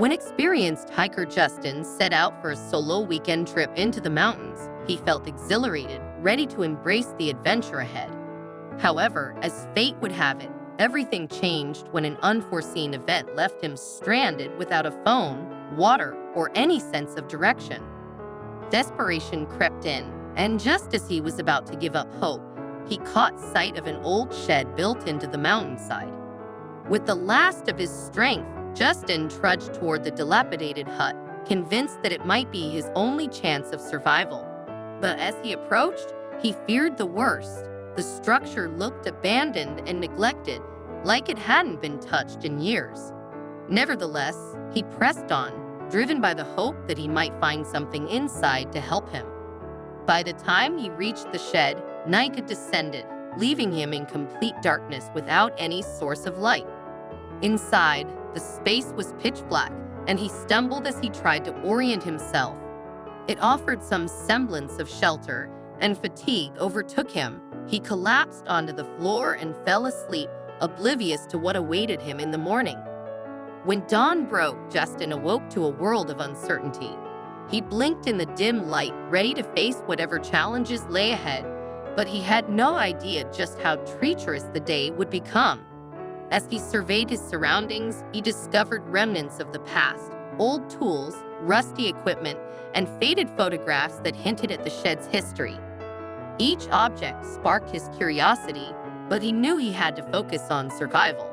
When experienced hiker Justin set out for a solo weekend trip into the mountains, he felt exhilarated, ready to embrace the adventure ahead. However, as fate would have it, everything changed when an unforeseen event left him stranded without a phone, water, or any sense of direction. Desperation crept in, and just as he was about to give up hope, he caught sight of an old shed built into the mountainside. With the last of his strength, Justin trudged toward the dilapidated hut, convinced that it might be his only chance of survival. But as he approached, he feared the worst. The structure looked abandoned and neglected, like it hadn't been touched in years. Nevertheless, he pressed on, driven by the hope that he might find something inside to help him. By the time he reached the shed, night had descended, leaving him in complete darkness without any source of light. Inside, the space was pitch black, and he stumbled as he tried to orient himself. It offered some semblance of shelter, and fatigue overtook him. He collapsed onto the floor and fell asleep, oblivious to what awaited him in the morning. When dawn broke, Justin awoke to a world of uncertainty. He blinked in the dim light, ready to face whatever challenges lay ahead, but he had no idea just how treacherous the day would become. As he surveyed his surroundings, he discovered remnants of the past, old tools, rusty equipment, and faded photographs that hinted at the shed's history. Each object sparked his curiosity, but he knew he had to focus on survival.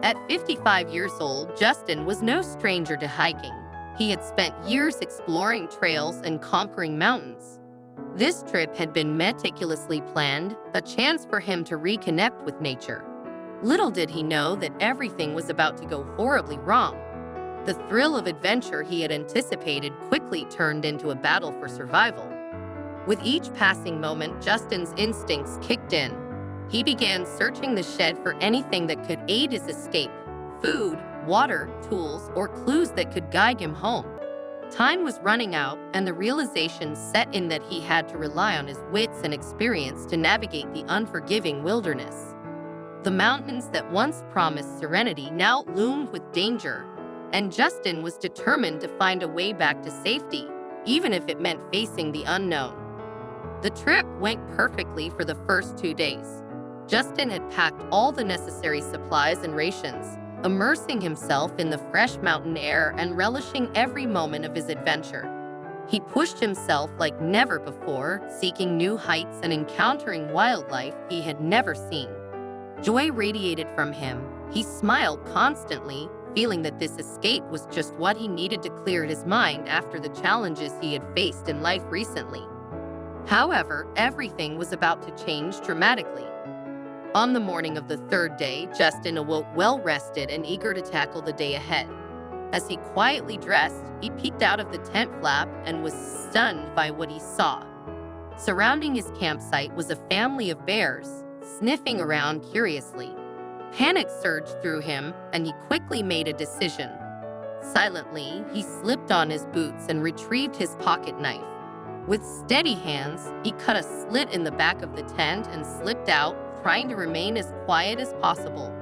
At 55 years old, Justin was no stranger to hiking. He had spent years exploring trails and conquering mountains. This trip had been meticulously planned, a chance for him to reconnect with nature. Little did he know that everything was about to go horribly wrong. The thrill of adventure he had anticipated quickly turned into a battle for survival. With each passing moment, Justin's instincts kicked in. He began searching the shed for anything that could aid his escape: food, water, tools, or clues that could guide him home. Time was running out, and the realization set in that he had to rely on his wits and experience to navigate the unforgiving wilderness. The mountains that once promised serenity now loomed with danger, and Justin was determined to find a way back to safety, even if it meant facing the unknown. The trip went perfectly for the first 2 days. Justin had packed all the necessary supplies and rations, immersing himself in the fresh mountain air and relishing every moment of his adventure. He pushed himself like never before, seeking new heights and encountering wildlife he had never seen. Joy radiated from him. He smiled constantly, feeling that this escape was just what he needed to clear his mind after the challenges he had faced in life recently. However, everything was about to change dramatically. On the morning of the third day, Justin awoke well-rested and eager to tackle the day ahead. As he quietly dressed, he peeked out of the tent flap and was stunned by what he saw. Surrounding his campsite was a family of bears, sniffing around curiously. Panic surged through him, and he quickly made a decision. Silently, he slipped on his boots and retrieved his pocket knife. With steady hands, he cut a slit in the back of the tent and slipped out, trying to remain as quiet as possible.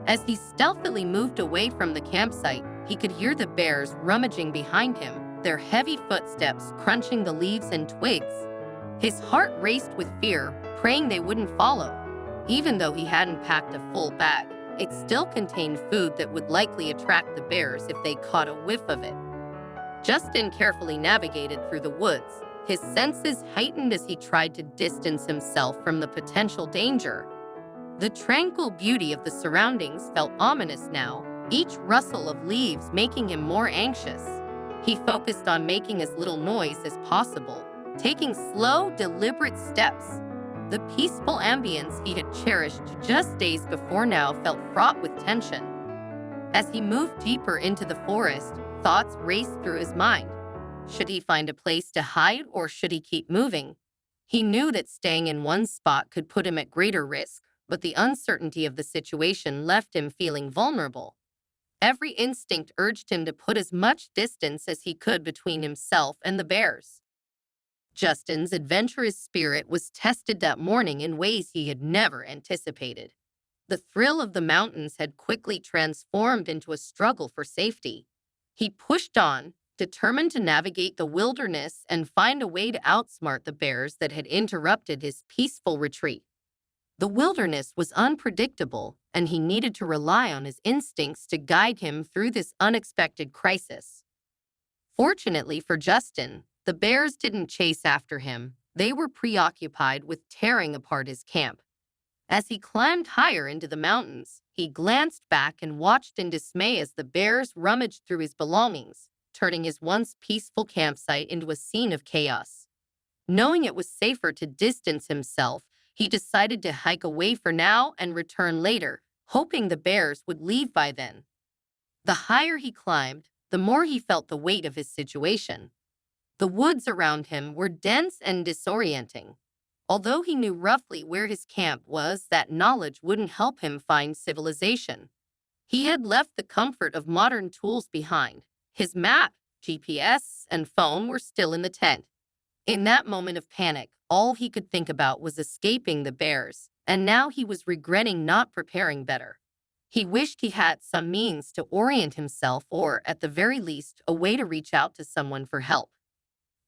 As he stealthily moved away from the campsite, he could hear the bears rummaging behind him, their heavy footsteps crunching the leaves and twigs. His heart raced with fear, praying they wouldn't follow. Even though he hadn't packed a full bag, it still contained food that would likely attract the bears if they caught a whiff of it. Justin carefully navigated through the woods, his senses heightened as he tried to distance himself from the potential danger. The tranquil beauty of the surroundings felt ominous now, each rustle of leaves making him more anxious. He focused on making as little noise as possible, taking slow, deliberate steps. The peaceful ambience he had cherished just days before now felt fraught with tension. As he moved deeper into the forest, thoughts raced through his mind. Should he find a place to hide, or should he keep moving? He knew that staying in one spot could put him at greater risk, but the uncertainty of the situation left him feeling vulnerable. Every instinct urged him to put as much distance as he could between himself and the bears. Justin's adventurous spirit was tested that morning in ways he had never anticipated. The thrill of the mountains had quickly transformed into a struggle for safety. He pushed on, determined to navigate the wilderness and find a way to outsmart the bears that had interrupted his peaceful retreat. The wilderness was unpredictable, and he needed to rely on his instincts to guide him through this unexpected crisis. Fortunately for Justin, the bears didn't chase after him. They were preoccupied with tearing apart his camp. As he climbed higher into the mountains, he glanced back and watched in dismay as the bears rummaged through his belongings, turning his once peaceful campsite into a scene of chaos. Knowing it was safer to distance himself, he decided to hike away for now and return later, hoping the bears would leave by then. The higher he climbed, the more he felt the weight of his situation. The woods around him were dense and disorienting. Although he knew roughly where his camp was, that knowledge wouldn't help him find civilization. He had left the comfort of modern tools behind. His map, GPS, and phone were still in the tent. In that moment of panic, all he could think about was escaping the bears, and now he was regretting not preparing better. He wished he had some means to orient himself or, at the very least, a way to reach out to someone for help.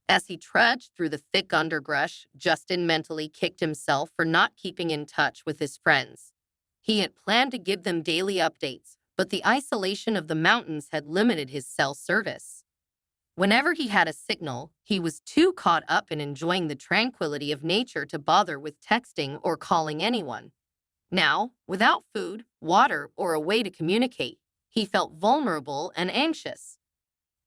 As he trudged through the thick underbrush, Justin mentally kicked himself for not keeping in touch with his friends. He had planned to give them daily updates, but the isolation of the mountains had limited his cell service. Whenever he had a signal, he was too caught up in enjoying the tranquility of nature to bother with texting or calling anyone. Now, without food, water, or a way to communicate, he felt vulnerable and anxious.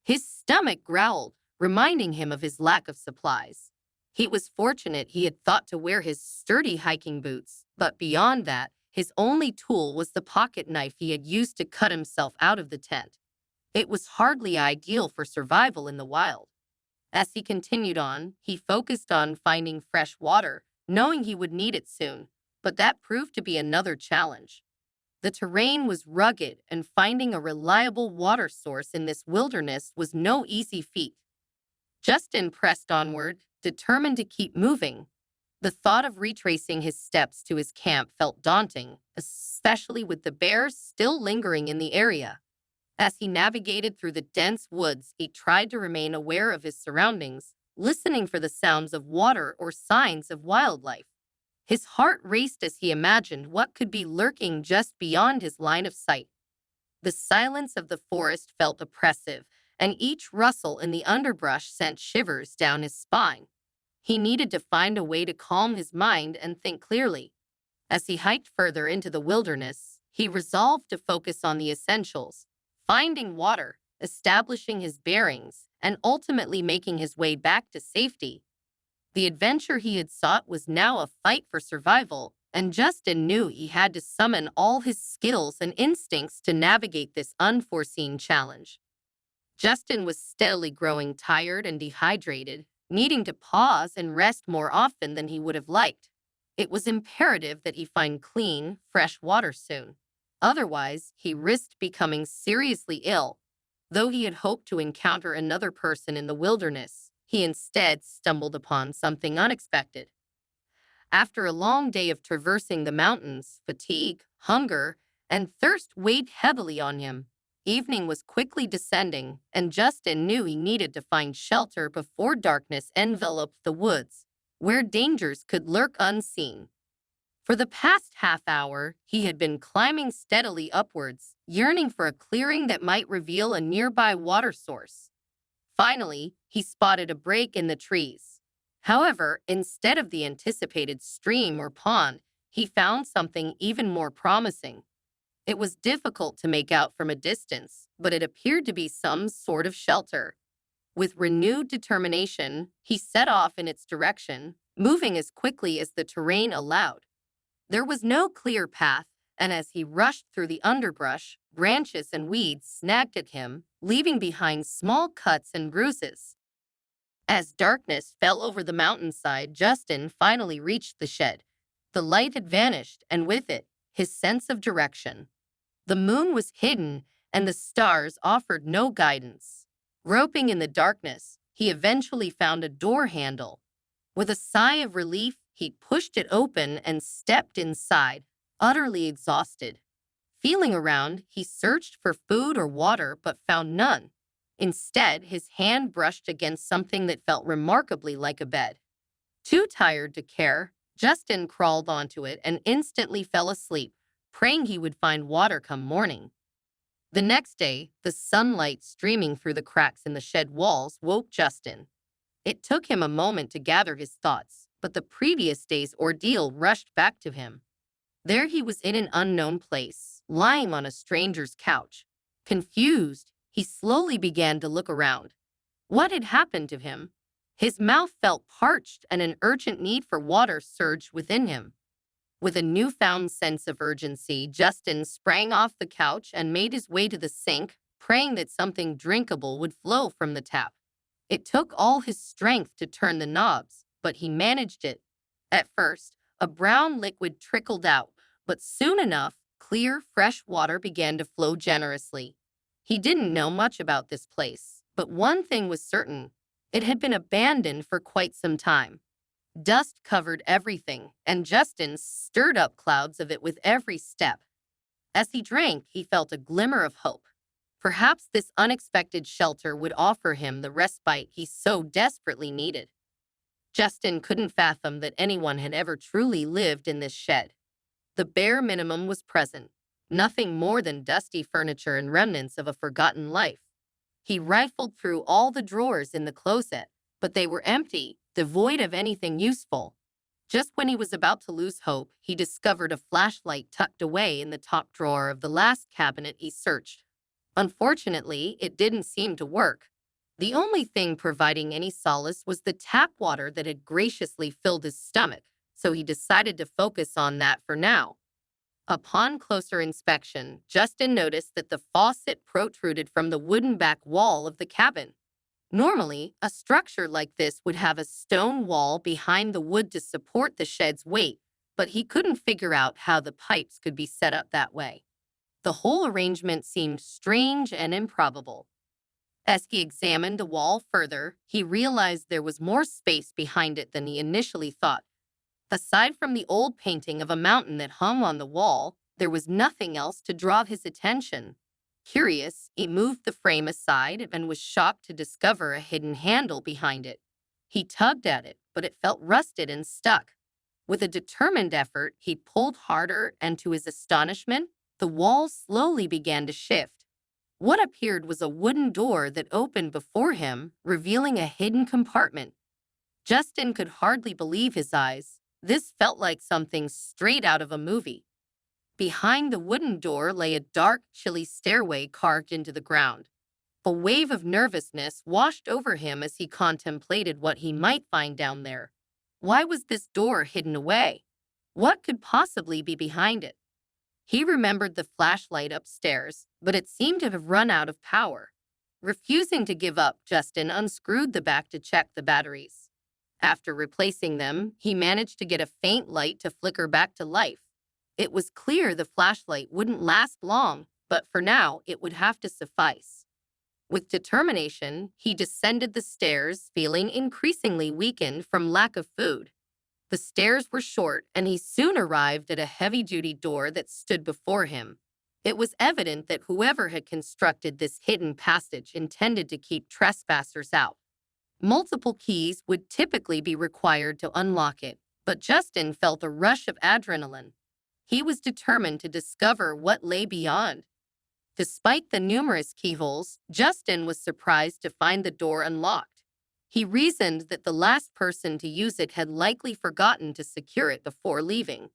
His stomach growled, reminding him of his lack of supplies. He was fortunate he had thought to wear his sturdy hiking boots, but beyond that, his only tool was the pocket knife he had used to cut himself out of the tent. It was hardly ideal for survival in the wild. As he continued on, he focused on finding fresh water, knowing he would need it soon, but that proved to be another challenge. The terrain was rugged, and finding a reliable water source in this wilderness was no easy feat. Justin pressed onward, determined to keep moving. The thought of retracing his steps to his camp felt daunting, especially with the bears still lingering in the area. As he navigated through the dense woods, he tried to remain aware of his surroundings, listening for the sounds of water or signs of wildlife. His heart raced as he imagined what could be lurking just beyond his line of sight. The silence of the forest felt oppressive, and each rustle in the underbrush sent shivers down his spine. He needed to find a way to calm his mind and think clearly. As he hiked further into the wilderness, he resolved to focus on the essentials: finding water, establishing his bearings, and ultimately making his way back to safety. The adventure he had sought was now a fight for survival, and Justin knew he had to summon all his skills and instincts to navigate this unforeseen challenge. Justin was steadily growing tired and dehydrated, needing to pause and rest more often than he would have liked. It was imperative that he find clean, fresh water soon. Otherwise, he risked becoming seriously ill. Though he had hoped to encounter another person in the wilderness, he instead stumbled upon something unexpected. After a long day of traversing the mountains, fatigue, hunger, and thirst weighed heavily on him. Evening was quickly descending, and Justin knew he needed to find shelter before darkness enveloped the woods, where dangers could lurk unseen. For the past half hour, he had been climbing steadily upwards, yearning for a clearing that might reveal a nearby water source. Finally, he spotted a break in the trees. However, instead of the anticipated stream or pond, he found something even more promising. It was difficult to make out from a distance, but it appeared to be some sort of shelter. With renewed determination, he set off in its direction, moving as quickly as the terrain allowed. There was no clear path, and as he rushed through the underbrush, branches and weeds snagged at him, leaving behind small cuts and bruises. As darkness fell over the mountainside, Justin finally reached the shed. The light had vanished, and with it, his sense of direction. The moon was hidden, and the stars offered no guidance. Groping in the darkness, he eventually found a door handle. With a sigh of relief, he pushed it open and stepped inside, utterly exhausted. Feeling around, he searched for food or water but found none. Instead, his hand brushed against something that felt remarkably like a bed. Too tired to care, Justin crawled onto it and instantly fell asleep, praying he would find water come morning. The next day, the sunlight streaming through the cracks in the shed walls woke Justin. It took him a moment to gather his thoughts, but the previous day's ordeal rushed back to him. There he was in an unknown place, lying on a stranger's couch. Confused, he slowly began to look around. What had happened to him? His mouth felt parched and an urgent need for water surged within him. With a newfound sense of urgency, Justin sprang off the couch and made his way to the sink, praying that something drinkable would flow from the tap. It took all his strength to turn the knobs, but he managed it. At first, a brown liquid trickled out, but soon enough, clear, fresh water began to flow generously. He didn't know much about this place, but one thing was certain. It had been abandoned for quite some time. Dust covered everything, and Justin stirred up clouds of it with every step. As he drank, he felt a glimmer of hope. Perhaps this unexpected shelter would offer him the respite he so desperately needed. Justin couldn't fathom that anyone had ever truly lived in this shed. The bare minimum was present, nothing more than dusty furniture and remnants of a forgotten life. He rifled through all the drawers in the closet, but they were empty, devoid of anything useful. Just when he was about to lose hope, he discovered a flashlight tucked away in the top drawer of the last cabinet he searched. Unfortunately, it didn't seem to work. The only thing providing any solace was the tap water that had graciously filled his stomach, so he decided to focus on that for now. Upon closer inspection, Justin noticed that the faucet protruded from the wooden back wall of the cabin. Normally, a structure like this would have a stone wall behind the wood to support the shed's weight, but he couldn't figure out how the pipes could be set up that way. The whole arrangement seemed strange and improbable. As he examined the wall further, he realized there was more space behind it than he initially thought. Aside from the old painting of a mountain that hung on the wall, there was nothing else to draw his attention. Curious, he moved the frame aside and was shocked to discover a hidden handle behind it. He tugged at it, but it felt rusted and stuck. With a determined effort, he pulled harder, and to his astonishment, the wall slowly began to shift. What appeared was a wooden door that opened before him, revealing a hidden compartment. Justin could hardly believe his eyes. This felt like something straight out of a movie. Behind the wooden door lay a dark, chilly stairway carved into the ground. A wave of nervousness washed over him as he contemplated what he might find down there. Why was this door hidden away? What could possibly be behind it? He remembered the flashlight upstairs, but it seemed to have run out of power. Refusing to give up, Justin unscrewed the back to check the batteries. After replacing them, he managed to get a faint light to flicker back to life. It was clear the flashlight wouldn't last long, but for now, it would have to suffice. With determination, he descended the stairs, feeling increasingly weakened from lack of food. The stairs were short, and he soon arrived at a heavy-duty door that stood before him. It was evident that whoever had constructed this hidden passage intended to keep trespassers out. Multiple keys would typically be required to unlock it, but Justin felt a rush of adrenaline. He was determined to discover what lay beyond. Despite the numerous keyholes, Justin was surprised to find the door unlocked. He reasoned that the last person to use it had likely forgotten to secure it before leaving.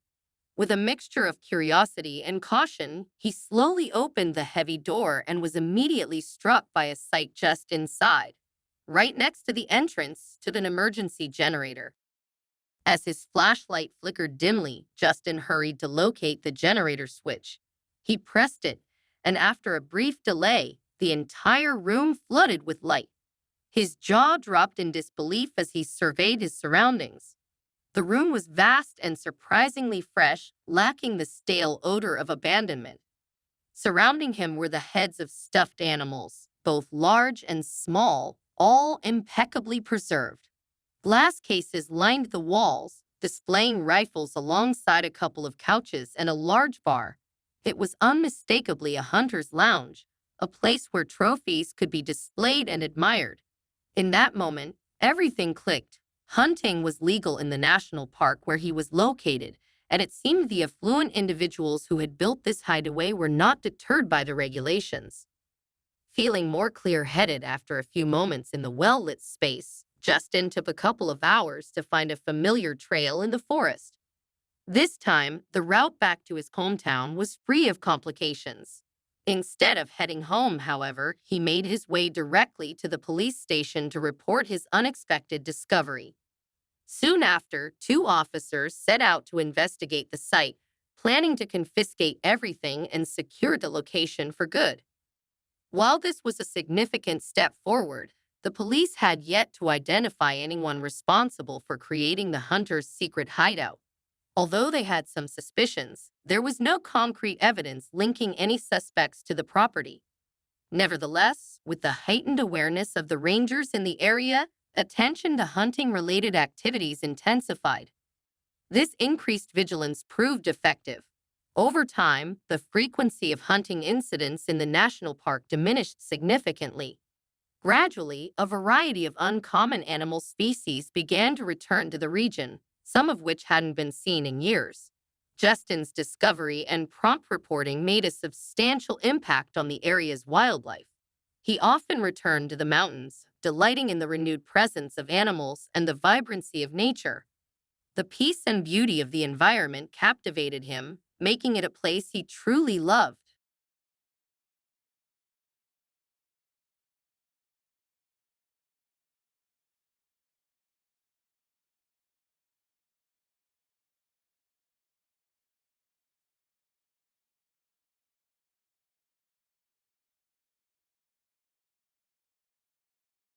With a mixture of curiosity and caution, he slowly opened the heavy door and was immediately struck by a sight just inside, right next to the entrance to an emergency generator. As his flashlight flickered dimly, Justin hurried to locate the generator switch. He pressed it, and after a brief delay, the entire room flooded with light. His jaw dropped in disbelief as he surveyed his surroundings. The room was vast and surprisingly fresh, lacking the stale odor of abandonment. Surrounding him were the heads of stuffed animals, both large and small, all impeccably preserved. Glass cases lined the walls, displaying rifles alongside a couple of couches and a large bar. It was unmistakably a hunter's lounge, a place where trophies could be displayed and admired. In that moment, everything clicked. Hunting was legal in the national park where he was located, and it seemed the affluent individuals who had built this hideaway were not deterred by the regulations. Feeling more clear-headed after a few moments in the well-lit space, Justin took a couple of hours to find a familiar trail in the forest. This time, the route back to his hometown was free of complications. Instead of heading home, however, he made his way directly to the police station to report his unexpected discovery. Soon after, two officers set out to investigate the site, planning to confiscate everything and secure the location for good. While this was a significant step forward, the police had yet to identify anyone responsible for creating the hunter's secret hideout. Although they had some suspicions, there was no concrete evidence linking any suspects to the property. Nevertheless, with the heightened awareness of the rangers in the area, attention to hunting-related activities intensified. This increased vigilance proved effective. Over time, the frequency of hunting incidents in the national park diminished significantly. Gradually, a variety of uncommon animal species began to return to the region, some of which hadn't been seen in years. Justin's discovery and prompt reporting made a substantial impact on the area's wildlife. He often returned to the mountains, delighting in the renewed presence of animals and the vibrancy of nature. The peace and beauty of the environment captivated him, making it a place he truly loved.